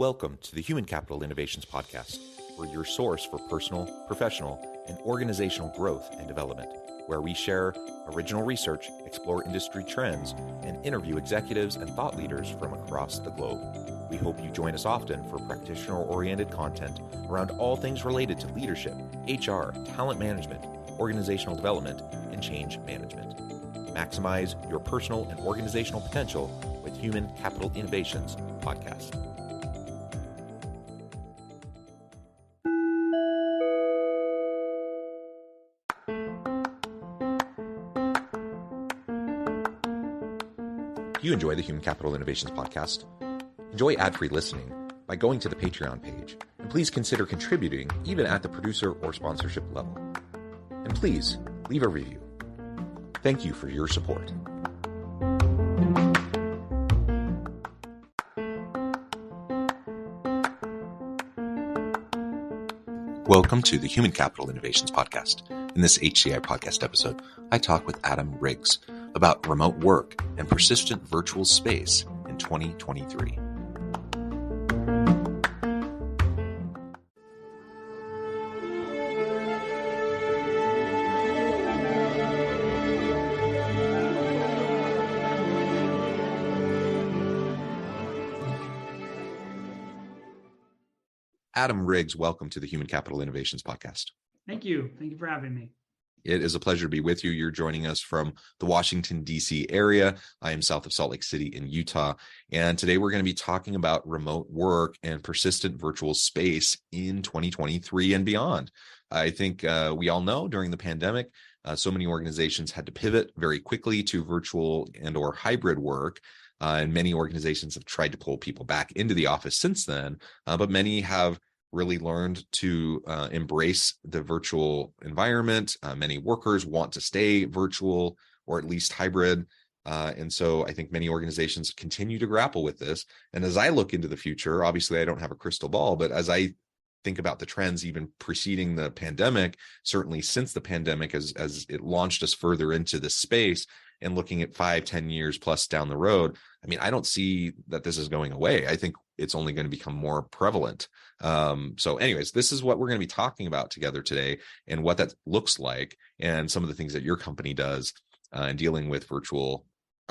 Welcome to the Human Capital Innovations Podcast. We're your source for personal, professional, and organizational growth and development, where we share original research, explore industry trends, and interview executives and thought leaders from across the globe. We hope you join us often for practitioner-oriented content around all things related to leadership, HR, talent management, organizational development, and change management. Maximize your personal and organizational potential with Human Capital Innovations Podcast. If you enjoy the Human Capital Innovations Podcast, enjoy ad-free listening by going to the Patreon page, and please consider contributing even at the producer or sponsorship level. And please leave a review. Thank you for your support. Welcome to the Human Capital Innovations Podcast. In this HCI Podcast episode, I talk with Adam Riggs about remote work and persistent virtual space in 2023. Adam Riggs, welcome to the Human Capital Innovations Podcast. Thank you. Thank you for having me. It is a pleasure to be with you. You're joining us from the Washington, D.C. area. I am south of Salt Lake City in Utah. And today we're going to be talking about remote work and persistent virtual space in 2023 and beyond. I think we all know during the pandemic, so many organizations had to pivot very quickly to virtual and or hybrid work. And many organizations have tried to pull people back into the office since then, but many have really learned to embrace the virtual environment. Many workers want to stay virtual or at least hybrid. And so I think many organizations continue to grapple with this. And as I look into the future, obviously I don't have a crystal ball, but as I think about the trends even preceding the pandemic, certainly since the pandemic, as it launched us further into this space and looking at 5-10 years plus down the road, I mean, I don't see that this is going away. I think it's only going to become more prevalent. So anyways, this is what we're going to be talking about together today and what that looks like and some of the things that your company does in dealing with virtual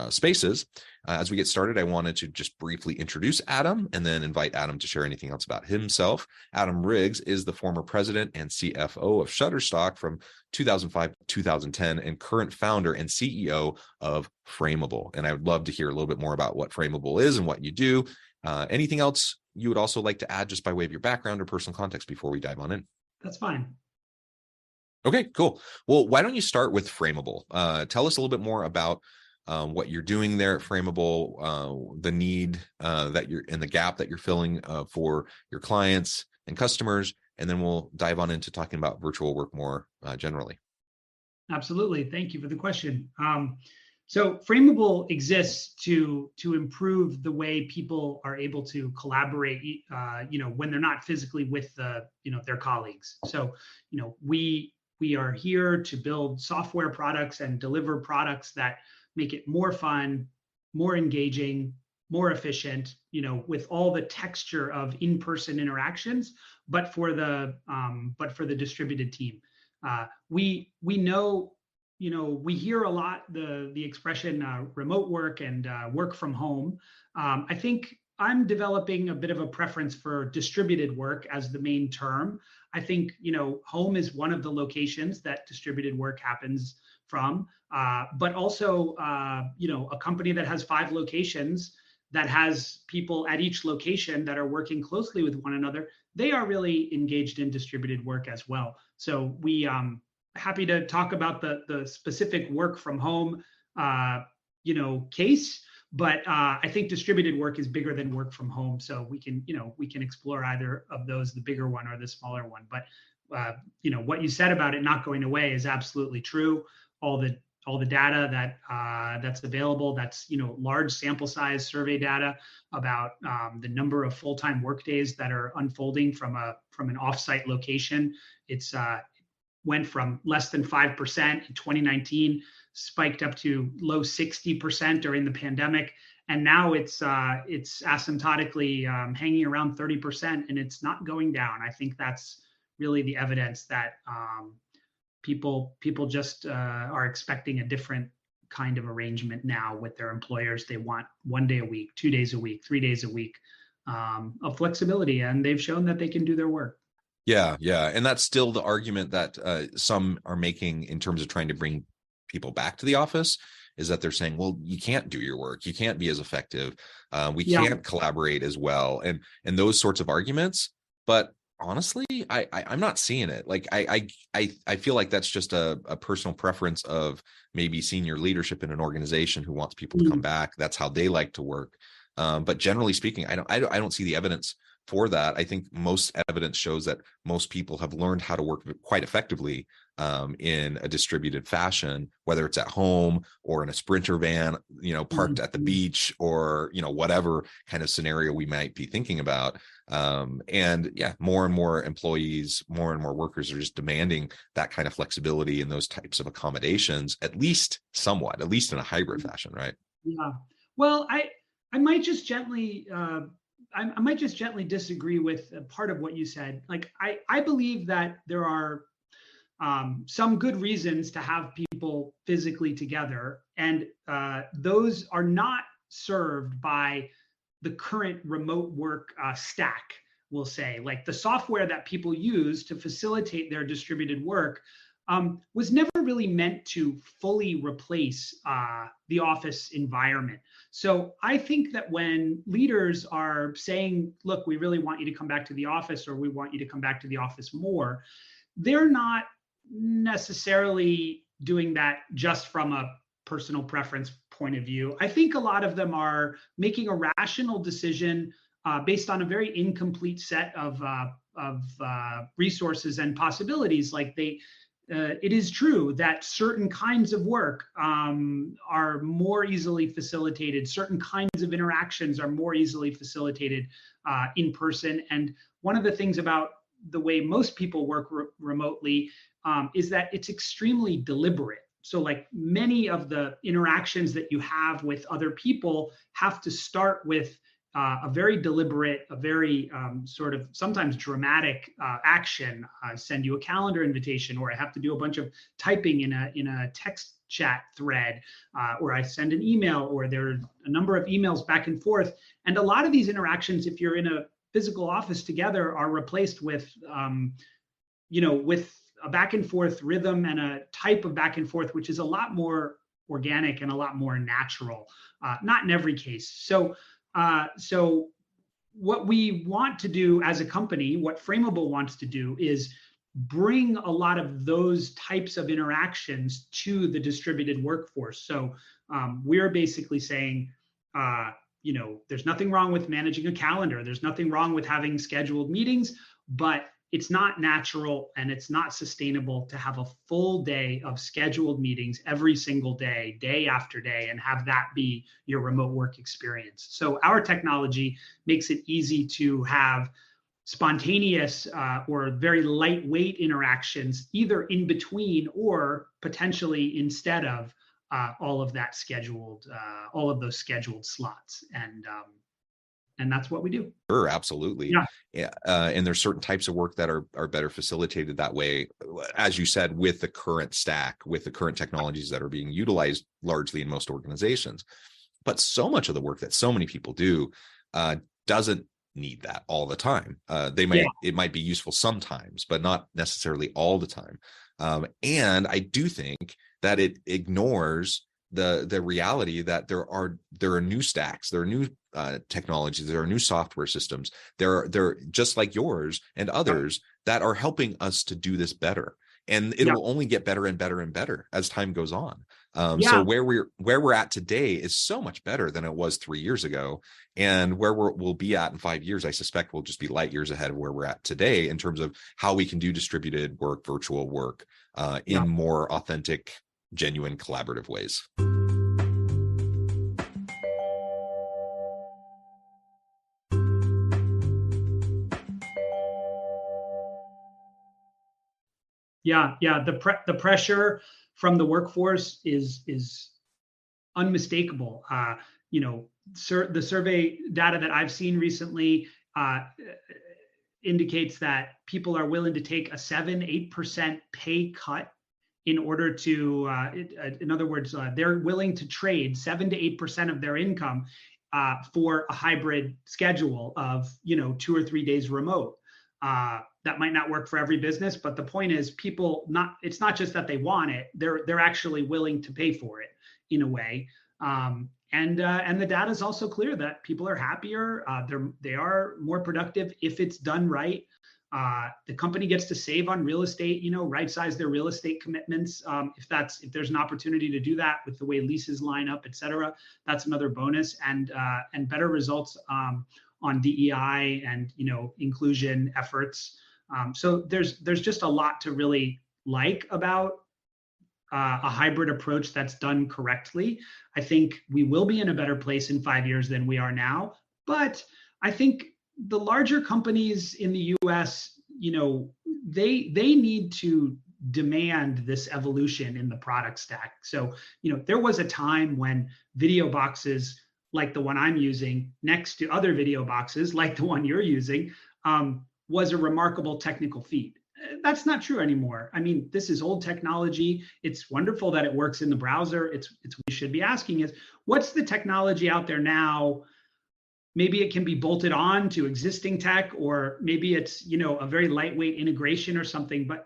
spaces. As we get started, I wanted to just briefly introduce Adam and then invite Adam to share anything else about himself. Adam Riggs is the former president and CFO of Shutterstock from 2005 to 2010 and current founder and CEO of Frameable. And I would love to hear a little bit more about what Frameable is and what you do. Anything else you would also like to add just by way of your background or personal context before we dive on in? That's fine. Okay, cool. Well, why don't you start with Frameable? Tell us a little bit more about what you're doing there at Frameable, the need that you're in the gap that you're filling for your clients and customers, and then we'll dive on into talking about virtual work more generally. Absolutely. Thank you for the question. So Frameable exists to improve the way people are able to collaborate, when they're not physically with their colleagues. So, we are here to build software products and deliver products that make it more fun, more engaging, more efficient, with all the texture of in-person interactions, but for the distributed team. We know, we hear a lot the expression remote work and work from home. I think I'm developing a bit of a preference for distributed work as the main term. I think, home is one of the locations that distributed work happens from, but also, a company that has 5 locations that has people at each location that are working closely with one another, they are really engaged in distributed work as well. So we happy to talk about the specific work from home, case, but I think distributed work is bigger than work from home. So we can explore either of those, the bigger one or the smaller one. But what you said about it not going away is absolutely true. All the data that's available, that's large sample size survey data about the number of full-time workdays that are unfolding from an offsite location. It's went from less than 5% in 2019, spiked up to low 60% during the pandemic, and now it's asymptotically hanging around 30%, and it's not going down. I think that's really the evidence that people just are expecting a different kind of arrangement now with their employers. They want 1 day a week, 2 days a week, 3 days a week of flexibility, and they've shown that they can do their work. Yeah. And that's still the argument that some are making in terms of trying to bring people back to the office, is that they're saying, well, you can't do your work. You can't be as effective. We can't collaborate as well. And those sorts of arguments. But honestly, I'm not seeing it. Like, I feel like that's just a personal preference of maybe senior leadership in an organization who wants people to come back. That's how they like to work. But generally speaking, I don't see the evidence for that. I think most evidence shows that most people have learned how to work quite effectively in a distributed fashion, whether it's at home or in a Sprinter van, parked at the beach, or, whatever kind of scenario we might be thinking about. And yeah, more and more employees, more and more workers are just demanding that kind of flexibility and those types of accommodations, at least somewhat, at least in a hybrid fashion, right? Yeah. Well, I might just gently I might just gently disagree with part of what you said. Like, I believe that there are some good reasons to have people physically together, and those are not served by the current remote work stack, we'll say. Like, the software that people use to facilitate their distributed work was never really meant to fully replace the office environment. So I think that when leaders are saying, look, we really want you to come back to the office, or we want you to come back to the office more, they're not necessarily doing that just from a personal preference point of view. I think a lot of them are making a rational decision based on a very incomplete set of resources and possibilities. Like, it is true that certain kinds of work are more easily facilitated. Certain kinds of interactions are more easily facilitated in person. And one of the things about the way most people work remotely is that it's extremely deliberate. So, like, many of the interactions that you have with other people have to start with a very deliberate, a very sort of sometimes dramatic action. Send you a calendar invitation, or I have to do a bunch of typing in a text chat thread, or I send an email, or there are a number of emails back and forth. And a lot of these interactions, if you're in a physical office together, are replaced with, with a back and forth rhythm and a type of back and forth, which is a lot more organic and a lot more natural. Not in every case. So what we want to do as a company, what Frameable wants to do, is bring a lot of those types of interactions to the distributed workforce. So we're basically saying, there's nothing wrong with managing a calendar. There's nothing wrong with having scheduled meetings, but it's not natural and it's not sustainable to have a full day of scheduled meetings every single day, day after day, and have that be your remote work experience. So our technology makes it easy to have spontaneous or very lightweight interactions, either in between or potentially instead of all of that scheduled, all of those scheduled slots. And that's what we do. Sure, absolutely. Yeah. And there's certain types of work that are better facilitated that way, as you said, with the current stack, with the current technologies that are being utilized largely in most organizations. But so much of the work that so many people do doesn't need that all the time. It might be useful sometimes, but not necessarily all the time. And I do think that it ignores the reality that there are new stacks, there are new technologies, there are new software systems, they're just like yours and others that are helping us to do this better, and it will only get better and better and better as time goes on. So where we're at today is so much better than it was 3 years ago, and where we'll be at in 5 years, I suspect we'll just be light years ahead of where we're at today in terms of how we can do distributed work, virtual work in more authentic, genuine, collaborative ways. Yeah. The pressure from the workforce is unmistakable. the survey data that I've seen recently indicates that people are willing to take a 7-8% pay cut in order to, in other words, they're willing to trade 7 to 8% of their income for a hybrid schedule of 2 or 3 days remote. That might not work for every business, but the point is, it's not just that they want it; they're actually willing to pay for it in a way. And the data is also clear that people are happier. They are more productive if it's done right. The company gets to save on real estate, right size their real estate commitments. If there's an opportunity to do that with the way leases line up, et cetera, that's another bonus, and better results on DEI and inclusion efforts. So there's just a lot to really like about a hybrid approach that's done correctly. I think we will be in a better place in 5 years than we are now. But I think the larger companies in the US, they need to demand this evolution in the product stack. So, there was a time when video boxes like the one I'm using next to other video boxes like the one you're using was a remarkable technical feat. That's not true anymore. I mean, this is old technology. It's wonderful that it works in the browser. It's what we should be asking is, what's the technology out there now? Maybe it can be bolted on to existing tech, or maybe it's, a very lightweight integration or something. But,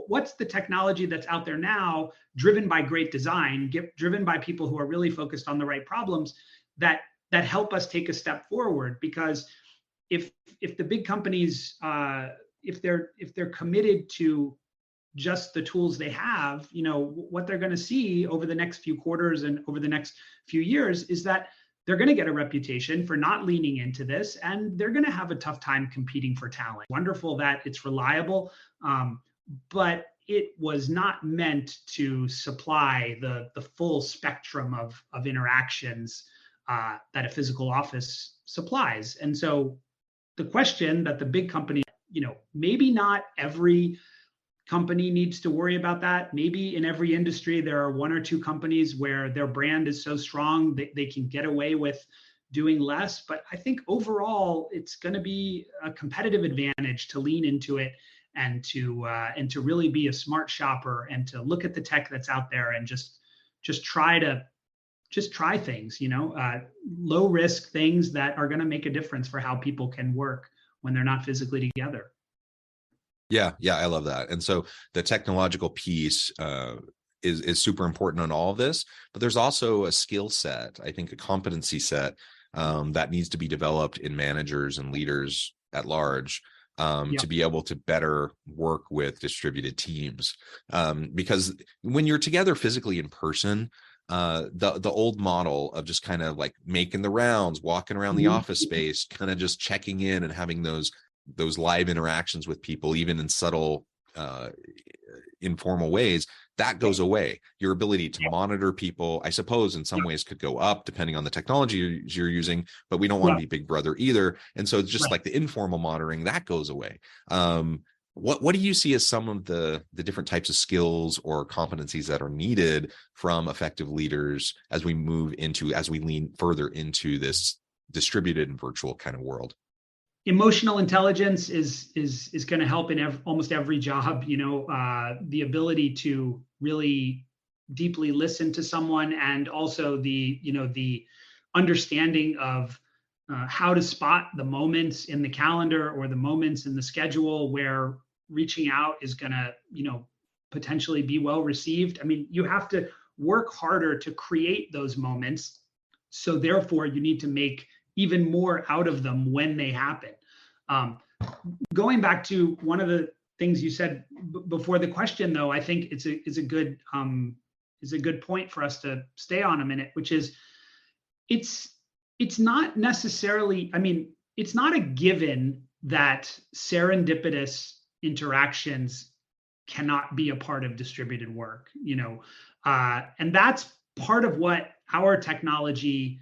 what's the technology that's out there now, driven by great design, driven by people who are really focused on the right problems that help us take a step forward? Because if the big companies, if they're committed to just the tools they have, what they're going to see over the next few quarters and over the next few years is that they're going to get a reputation for not leaning into this, and they're going to have a tough time competing for talent. Wonderful that it's reliable, but it was not meant to supply the full spectrum of interactions that a physical office supplies. And so the question that the big company, maybe not every company needs to worry about that. Maybe in every industry, there are 1 or 2 companies where their brand is so strong that they can get away with doing less. But I think overall, it's going to be a competitive advantage to lean into it and to really be a smart shopper and to look at the tech that's out there and just try things, low risk things that are going to make a difference for how people can work when they're not physically together. Yeah, I love that. And so the technological piece is super important on all of this, but there's also a skill set, I think a competency set that needs to be developed in managers and leaders at large to be able to better work with distributed teams. Because when you're together physically in person, the old model of just kind of like making the rounds, walking around the office space, kind of just checking in and having those live interactions with people, even in subtle, informal ways, that goes away. Your ability to monitor people, I suppose, in some ways could go up depending on the technology you're using, but we don't want to be Big Brother either. And so it's just like the informal monitoring that goes away. What do you see as some of the different types of skills or competencies that are needed from effective leaders as we lean further into this distributed and virtual kind of world? Emotional intelligence is going to help in almost every job. The ability to really deeply listen to someone, and also the understanding of how to spot the moments in the calendar or the moments in the schedule where reaching out is going to, potentially be well received. I mean, you have to work harder to create those moments. So therefore, you need to make even more out of them when they happen. Going back to one of the things you said before the question, though, I think is a good point for us to stay on a minute, which is it's not necessarily, it's not a given that serendipitous interactions cannot be a part of distributed work, and that's part of what our technology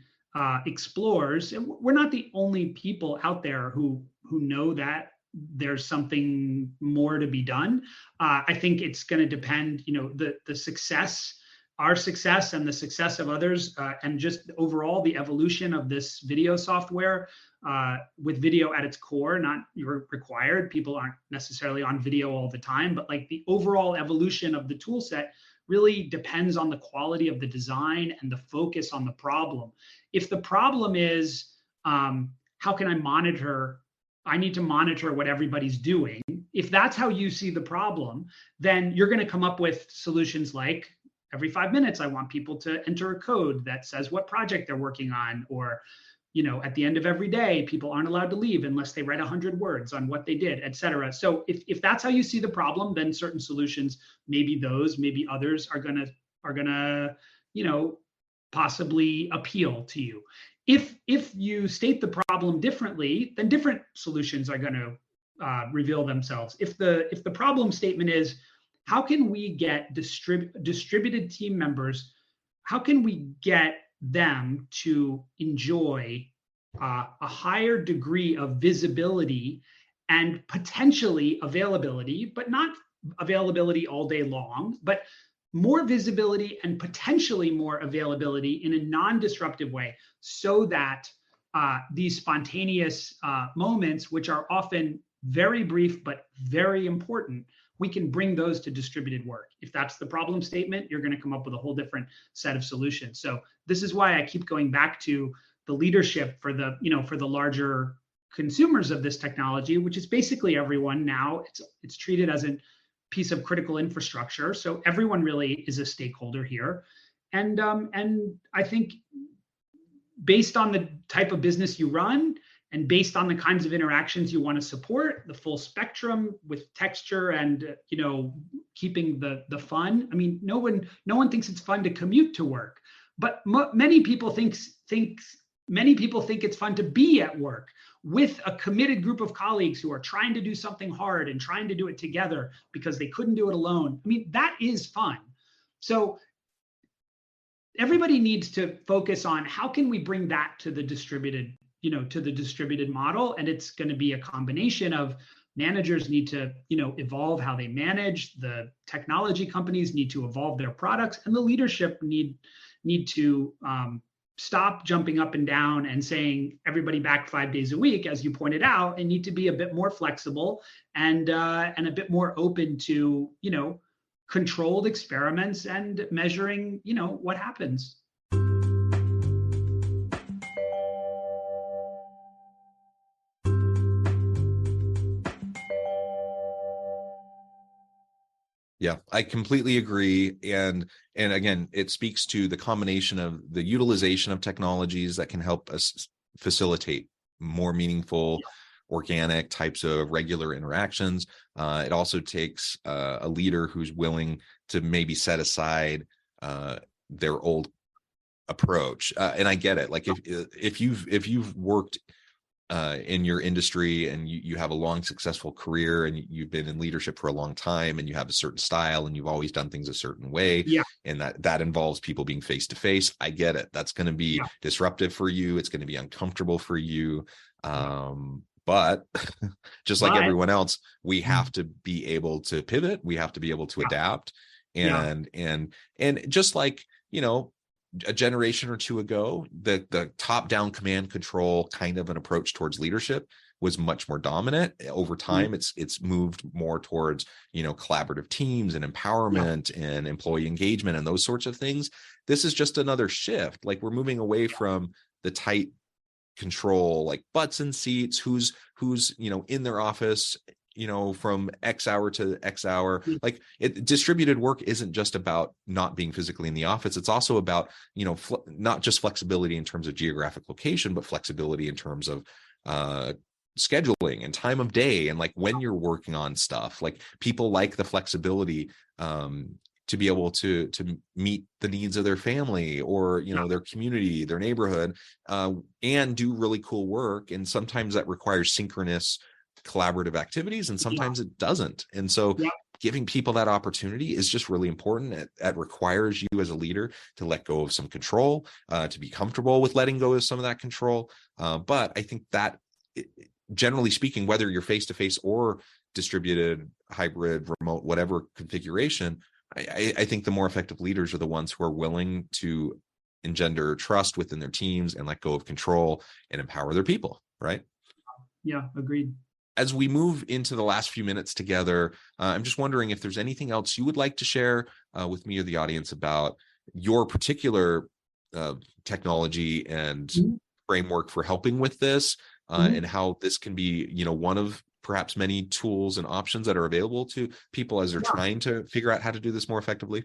explores. And we're not the only people out there who know that there's something more to be done. I think it's going to depend, the success our success and the success of others, and just overall the evolution of this video software, with video at its core, not required. People aren't necessarily on video all the time, but like the overall evolution of the tool set really depends on the quality of the design and the focus on the problem. If the problem is, how can I monitor? I need to monitor what everybody's doing. If that's how you see the problem, then you're going to come up with solutions like every 5 minutes, I want people to enter a code that says what project they're working on, or, at the end of every day, people aren't allowed to leave unless they read 100 words on what they did, et cetera. So if that's how you see the problem, then certain solutions, maybe those, maybe others are gonna, possibly appeal to you. If you state the problem differently, then different solutions are going to reveal themselves. If the problem statement is, how can we get distributed team members, how can we get them to enjoy a higher degree of visibility and potentially availability, but not availability all day long, but more visibility and potentially more availability in a non-disruptive way, so that these spontaneous moments, which are often very brief but very important, we can bring those to distributed work. If that's the problem statement, you're going to come up with a whole different set of solutions. So this is why I keep going back to the leadership for the, for the larger consumers of this technology, which is basically everyone now. It's treated as a piece of critical infrastructure. So everyone really is a stakeholder here. And I think based on the type of business you run, and based on the kinds of interactions you want to support, the full spectrum with texture and, keeping the fun. I mean, no one thinks it's fun to commute to work, but many people think it's fun to be at work with a committed group of colleagues who are trying to do something hard and trying to do it together because they couldn't do it alone. I mean, that is fun. So everybody needs to focus on how can we bring that to the distributed model. And it's going to be a combination of managers need to, evolve how they manage, the technology companies need to evolve their products, and the leadership need to stop jumping up and down and saying everybody back 5 days a week, as you pointed out, and need to be a bit more flexible and a bit more open to, controlled experiments and measuring, what happens. Yeah, I completely agree. And again, it speaks to the combination of the utilization of technologies that can help us facilitate more meaningful, organic types of regular interactions. It also takes a leader who's willing to maybe set aside their old approach. And I get it. Like if you've worked in your industry and you have a long successful career and you've been in leadership for a long time and you have a certain style and you've always done things a certain way, and that involves people being face to face, I get it. That's going to be disruptive for you. It's going to be uncomfortable for you. But just like everyone else, we have to be able to pivot. We have to be able to adapt. And just like, a generation or two ago, the top-down command control kind of an approach towards leadership was much more dominant. Over time, it's moved more towards, collaborative teams and empowerment and employee engagement and those sorts of things. This is just another shift. Like we're moving away from the tight control, like butts in seats, who's in their office, from X hour to X hour. Like distributed work isn't just about not being physically in the office. It's also about, not just flexibility in terms of geographic location, but flexibility in terms of scheduling and time of day. And like when you're working on stuff, like people like the flexibility to be able to meet the needs of their family or, their community, their neighborhood, and do really cool work. And sometimes that requires synchronous collaborative activities, and sometimes it doesn't. And so giving people that opportunity is just really important. It requires you as a leader to let go of some control, to be comfortable with letting go of some of that control. But I think that generally speaking, whether you're face-to-face or distributed, hybrid, remote, whatever configuration, I think the more effective leaders are the ones who are willing to engender trust within their teams and let go of control and empower their people, right? Yeah, agreed. As we move into the last few minutes together, I'm just wondering if there's anything else you would like to share with me or the audience about your particular technology and framework for helping with this, and how this can be, one of perhaps many tools and options that are available to people as they're trying to figure out how to do this more effectively.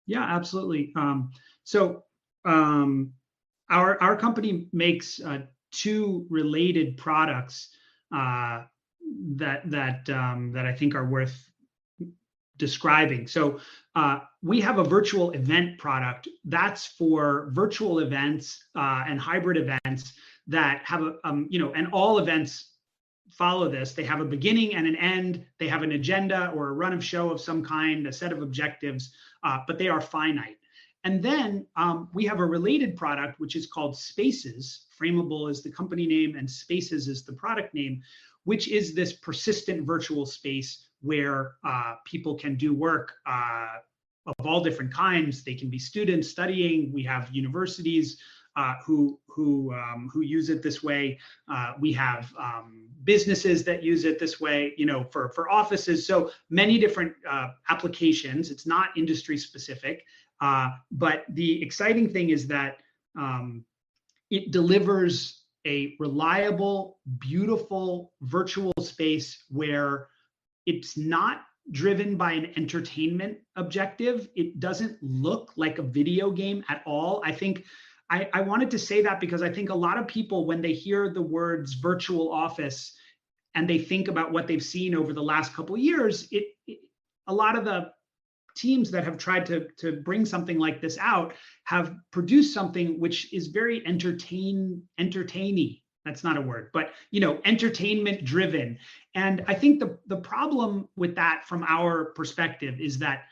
Yeah, absolutely. Our company makes two related products that I think are worth describing. So we have a virtual event product that's for virtual events and hybrid events that have and all events follow this. They have a beginning and an end. They have an agenda or a run of show of some kind, a set of objectives, but they are finite. And then we have a related product, which is called Spaces. Frameable is the company name and Spaces is the product name, which is this persistent virtual space where people can do work of all different kinds. They can be students studying. We have universities who use it this way. We have businesses that use it this way, for offices. So many different applications. It's not industry specific, but the exciting thing is that it delivers a reliable, beautiful virtual space where it's not driven by an entertainment objective. It doesn't look like a video game at all. I think I wanted to say that because I think a lot of people, when they hear the words virtual office and they think about what they've seen over the last couple of years, a lot of the teams that have tried to bring something like this out have produced something which is very entertaining. That's not a word, but entertainment driven. And I think the problem with that from our perspective is that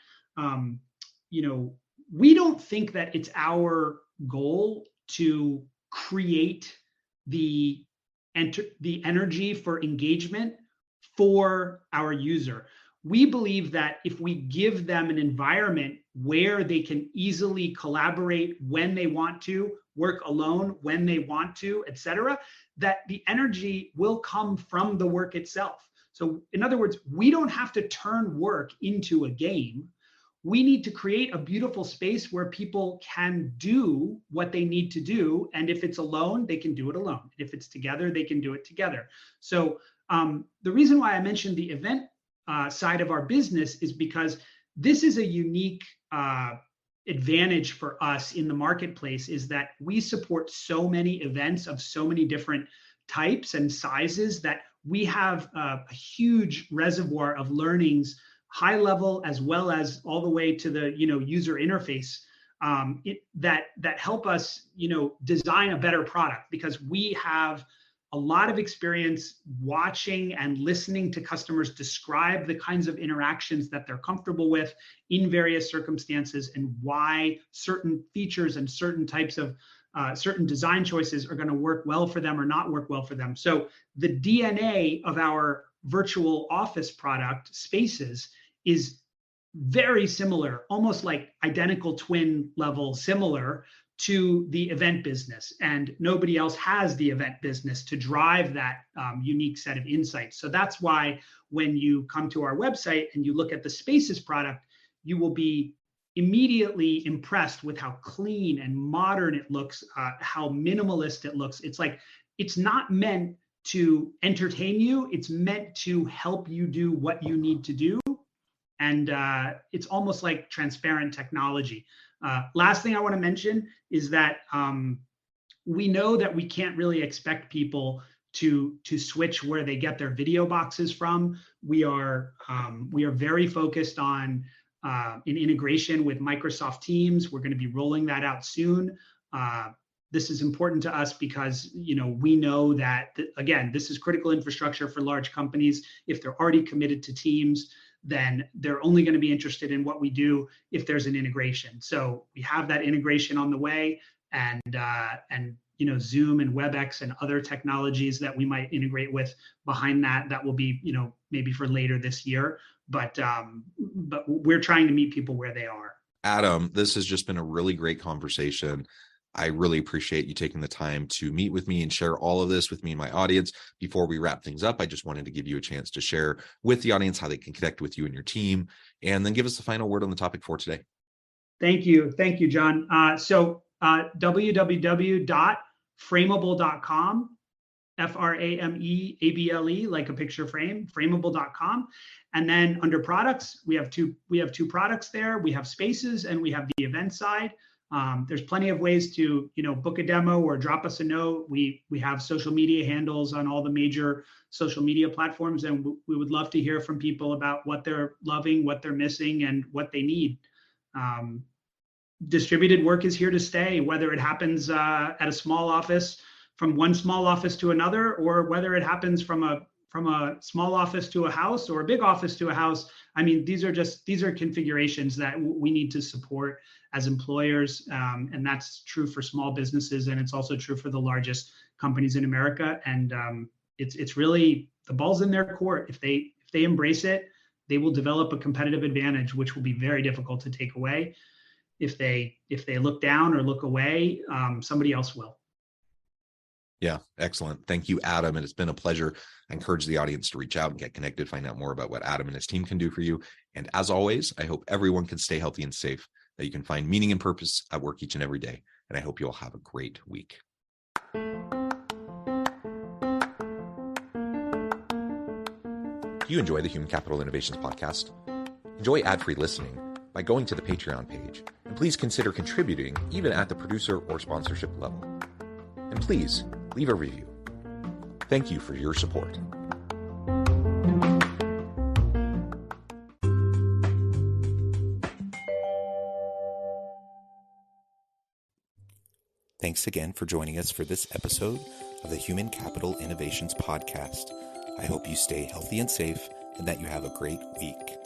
we don't think that it's our goal to create the energy for engagement for our user. We believe that if we give them an environment where they can easily collaborate when they want to, work alone when they want to, etc., that the energy will come from the work itself. So in other words, we don't have to turn work into a game. We need to create a beautiful space where people can do what they need to do. And if it's alone, they can do it alone. If it's together, they can do it together. So the reason why I mentioned the event side of our business is because this is a unique advantage for us in the marketplace, is that we support so many events of so many different types and sizes that we have a huge reservoir of learnings, high level as well as all the way to the user interface that help us design a better product, because we have a lot of experience watching and listening to customers describe the kinds of interactions that they're comfortable with in various circumstances, and why certain features and certain types of certain design choices are going to work well for them or not work well for them. So the DNA of our virtual office product, Spaces, is very similar, almost like identical twin level similar to the event business, and nobody else has the event business to drive that unique set of insights. So that's why when you come to our website and you look at the Spaces product, you will be immediately impressed with how clean and modern it looks, how minimalist it looks. It's like, it's not meant to entertain you, it's meant to help you do what you need to do. And it's almost like transparent technology. Last thing I want to mention is that we know that we can't really expect people to switch where they get their video boxes from. We are very focused on an integration with Microsoft Teams. We're going to be rolling that out soon. This is important to us because we know that again, this is critical infrastructure for large companies. If they're already committed to Teams, then they're only going to be interested in what we do if there's an integration. So we have that integration on the way, and Zoom and WebEx and other technologies that we might integrate with behind that will be, maybe for later this year. But we're trying to meet people where they are. Adam, this has just been a really great conversation. I really appreciate you taking the time to meet with me and share all of this with me and my audience. Before we wrap things up, I just wanted to give you a chance to share with the audience how they can connect with you and your team, and then give us the final word on the topic for today. Thank you, John. www.frameable.com, FRAMEABLE, like a picture frame, frameable.com. And then under products, we have two products there. We have spaces and we have the event side. There's plenty of ways to, book a demo or drop us a note. We have social media handles on all the major social media platforms, and we would love to hear from people about what they're loving, what they're missing, and what they need. Distributed work is here to stay, whether it happens at a small office, from one small office to another, or whether it happens from a small office to a house or a big office to a house. I mean, these are configurations that we need to support as employers, and that's true for small businesses, and it's also true for the largest companies in America. And it's really, the ball's in their court. If they embrace it, they will develop a competitive advantage, which will be very difficult to take away. If they look down or look away, somebody else will. Yeah, excellent. Thank you, Adam. And it's been a pleasure. I encourage the audience to reach out and get connected, find out more about what Adam and his team can do for you. And as always, I hope everyone can stay healthy and safe, that you can find meaning and purpose at work each and every day. And I hope you all have a great week. Do you enjoy the Human Capital Innovations podcast? Enjoy ad-free listening by going to the Patreon page. And please consider contributing even at the producer or sponsorship level. And please leave a review. Thank you for your support. Thanks again for joining us for this episode of the Human Capital Innovations Podcast. I hope you stay healthy and safe and that you have a great week.